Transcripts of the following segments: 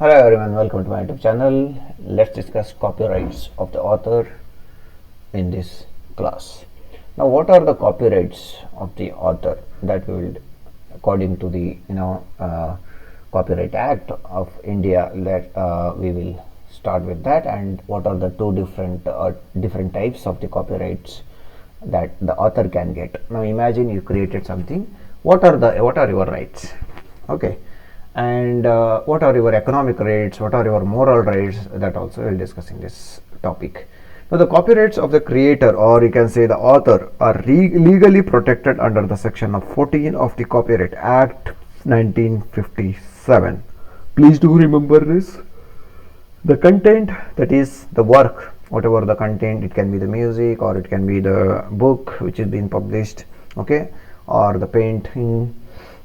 Hello everyone, welcome to my YouTube channel. Let's discuss copyrights of the author in this class. Now, what are the copyrights of the author that we will, according to the Copyright Act of India, we will start with that. And what are the two different types of the copyrights that the author can get? Now, imagine you created something. What are your rights? Okay. And what are your economic rights, what are your moral rights, that also we will discuss in this topic. Now, the copyrights of the creator, or you can say the author, are legally protected under the section of 14 of the Copyright Act 1957. Please do remember this. The content, that is the work, whatever the content, it can be the music or it can be the book which is being published, okay, or the painting.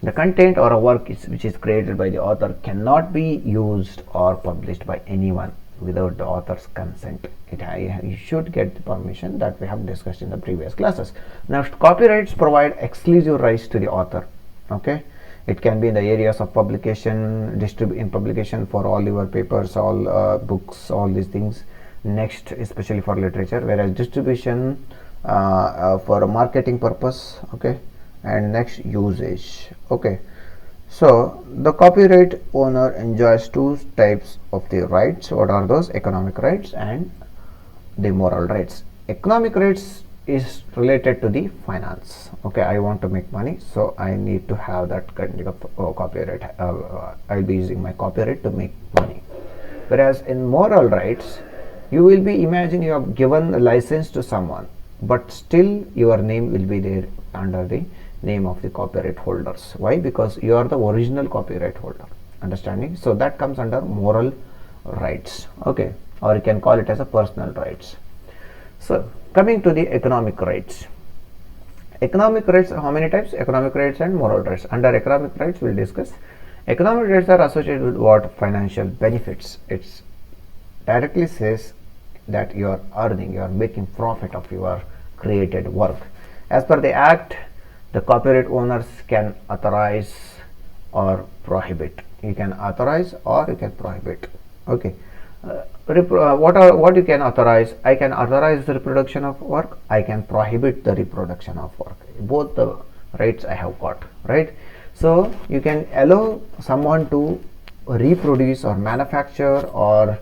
The content or a work which is created by the author cannot be used or published by anyone without the author's consent. You should get the permission that we have discussed in the previous classes. Now, copyrights provide exclusive rights to the author. Okay, it can be in the areas of publication, in publication for all your papers, all books, all these things. Next, especially for literature, whereas distribution for a marketing purpose. Okay. And next, usage. Okay, so the copyright owner enjoys two types of the rights. What are those? Economic rights and the moral rights. Economic rights is related to the finance. Okay, I want to make money, so I need to have that kind of copyright. I'll be using my copyright to make money. Whereas in moral rights, you will be, imagine you have given a license to someone, but still your name will be there under the name of the copyright holders. Why? Because you are the original copyright holder. Understanding? So that comes under moral rights. Okay, or you can call it as a personal rights. So coming to the economic rights. Economic rights, how many types? Economic rights and moral rights. Under economic rights, we'll discuss. Economic rights are associated with what? Financial benefits. It directly says that you are earning, you are making profit of your created work. As per the Act, the copyright owners can authorize or prohibit. You can authorize or you can prohibit. Okay. What you can authorize? I can authorize the reproduction of work. I can prohibit the reproduction of work. Both the rights I have got, right? So you can allow someone to reproduce or manufacture or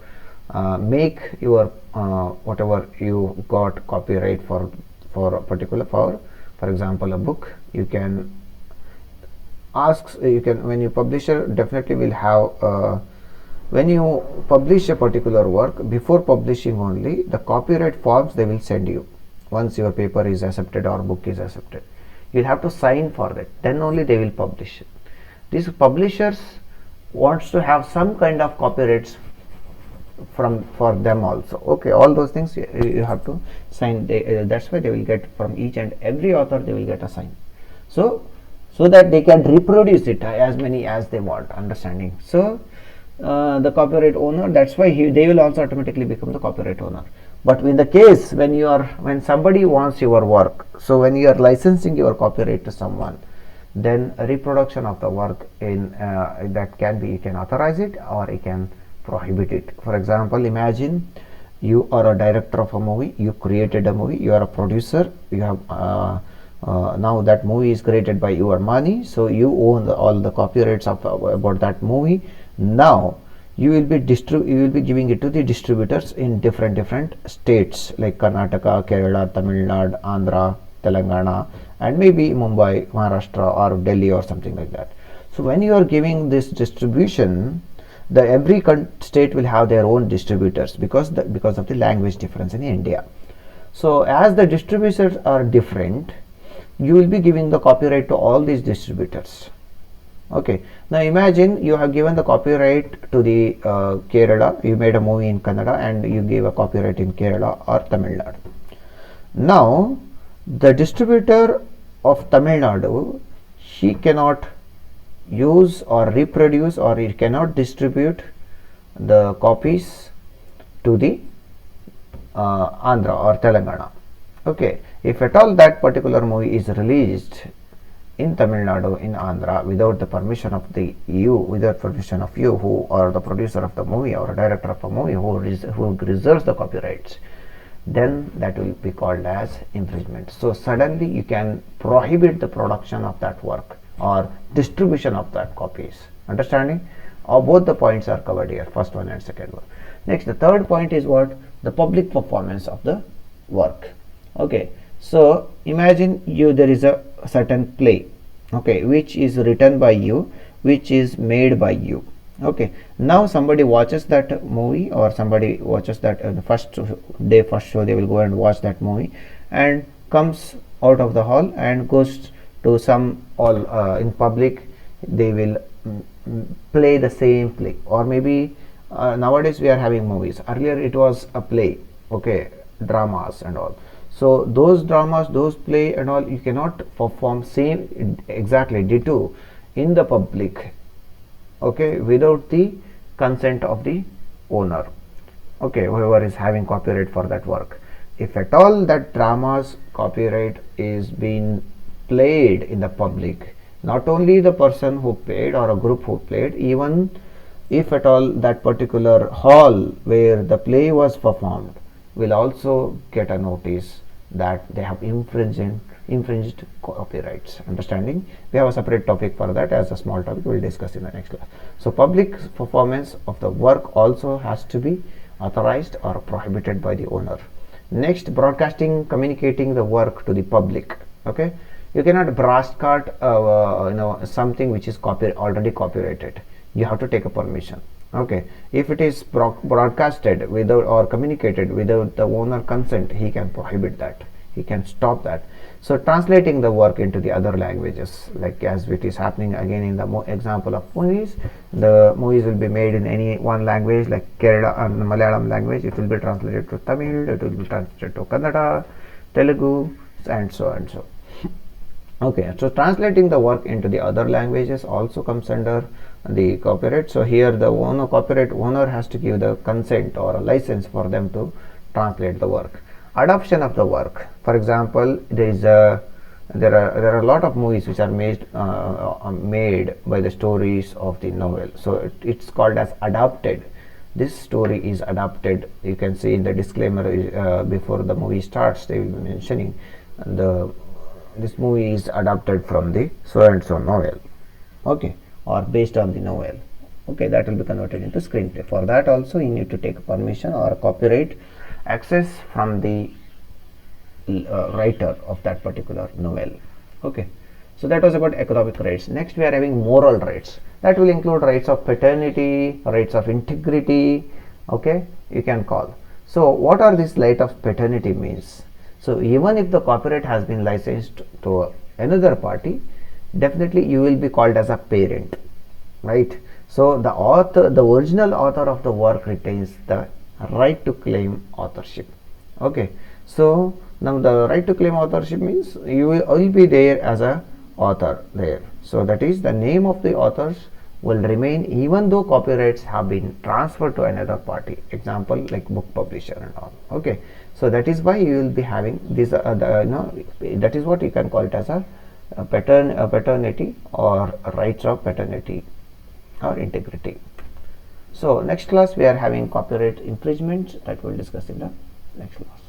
make your whatever you got copyright for a particular, for example, a book. You can ask, when you publisher definitely will have when you publish a particular work, before publishing only, the copyright forms they will send you. Once your paper is accepted or book is accepted, you have to sign for that, then only they will publish it. These publishers wants to have some kind of copyrights for them also. Okay, all those things you have to sign. That's why they will get from each and every author, they will get a sign, so that they can reproduce it as many as they want. Understanding? So the copyright owner, that's why they will also automatically become the copyright owner. But in the case when somebody wants your work, so when you are licensing your copyright to someone, then a reproduction of the work in that can be, you can authorize it or you can prohibit it. For example, imagine you are a director of a movie, you created a movie, you are a producer, you have now that movie is created by your money, so you own all the copyrights about that movie. Now you will be giving it to the distributors in different states like Karnataka, Kerala, Tamil Nadu, Andhra, Telangana, and maybe Mumbai, Maharashtra, or Delhi, or something like that. So when you are giving this distribution, every state will have their own distributors because of the language difference in India. So as the distributors are different, you will be giving the copyright to all these distributors. Okay, now imagine you have given the copyright to the Kerala. You made a movie in Kannada and you gave a copyright in Kerala or Tamil Nadu. Now the distributor of Tamil Nadu, she cannot use or reproduce, or it cannot distribute the copies to the Andhra or Telangana. Okay, if at all that particular movie is released in Tamil Nadu, in Andhra, without the permission of without permission of you, who are the producer of the movie or a director of a movie, who reserves the copyrights, then that will be called as infringement. So suddenly you can prohibit the production of that work or distribution of that copies. Understanding? Or both the points are covered here, first one and second one. Next, the third point is what? The public performance of the work. Okay, so imagine there is a certain play, okay, which is written by you, which is made by you. Okay, now somebody watches that movie, or somebody watches that the first show they will go and watch that movie, and comes out of the hall and goes to some in public. They will play the same play, or maybe nowadays we are having movies. Earlier it was a play, okay, dramas and all. So those dramas, those play and all, you cannot perform same exactly ditto in the public, okay, without the consent of the owner, okay, whoever is having copyright for that work. If at all that drama's copyright is being played in the public, not only the person who played or a group who played, even if at all that particular hall where the play was performed will also get a notice that they have infringed copyrights. Understanding? We have a separate topic for that as a small topic. We will discuss in the next class. So public performance of the work also has to be authorized or prohibited by the owner. Next, broadcasting, communicating the work to the public. Okay, you cannot broadcast something which is already copyrighted. You have to take a permission. Okay, if it is broadcasted without or communicated without the owner consent, he can prohibit that, he can stop that. So translating the work into the other languages, like as it is happening again in the example of movies, the movies will be made in any one language, like Kerala and Malayalam language, it will be translated to Tamil, it will be translated to Kannada, Telugu, and so and so. Okay, so translating the work into the other languages also comes under the copyright. So here the copyright owner has to give the consent or a license for them to translate the work. Adoption of the work. For example, there are a lot of movies which are made by the stories of the novel. So it's called as adapted. This story is adapted. You can see in the disclaimer before the movie starts, they will be mentioning this movie is adapted from the so and so novel, okay, or based on the novel. Okay, that will be converted into screenplay. For that also you need to take permission or copyright access from the writer of that particular novel. Okay, so that was about economic rights. Next we are having moral rights. That will include rights of paternity, rights of integrity, okay, you can call. So what are these rights of paternity means? So even if the copyright has been licensed to another party, definitely you will be called as a parent, right? So the original author of the work retains the right to claim authorship. Okay, so now the right to claim authorship means you will be there as a author there. So that is, the name of the authors will remain even though copyrights have been transferred to another party, example like book publisher and all. Okay, so that is why you will be having this that is what you can call it as a paternity or rights of paternity or integrity. So next class we are having copyright infringements, that we will discuss in the next class.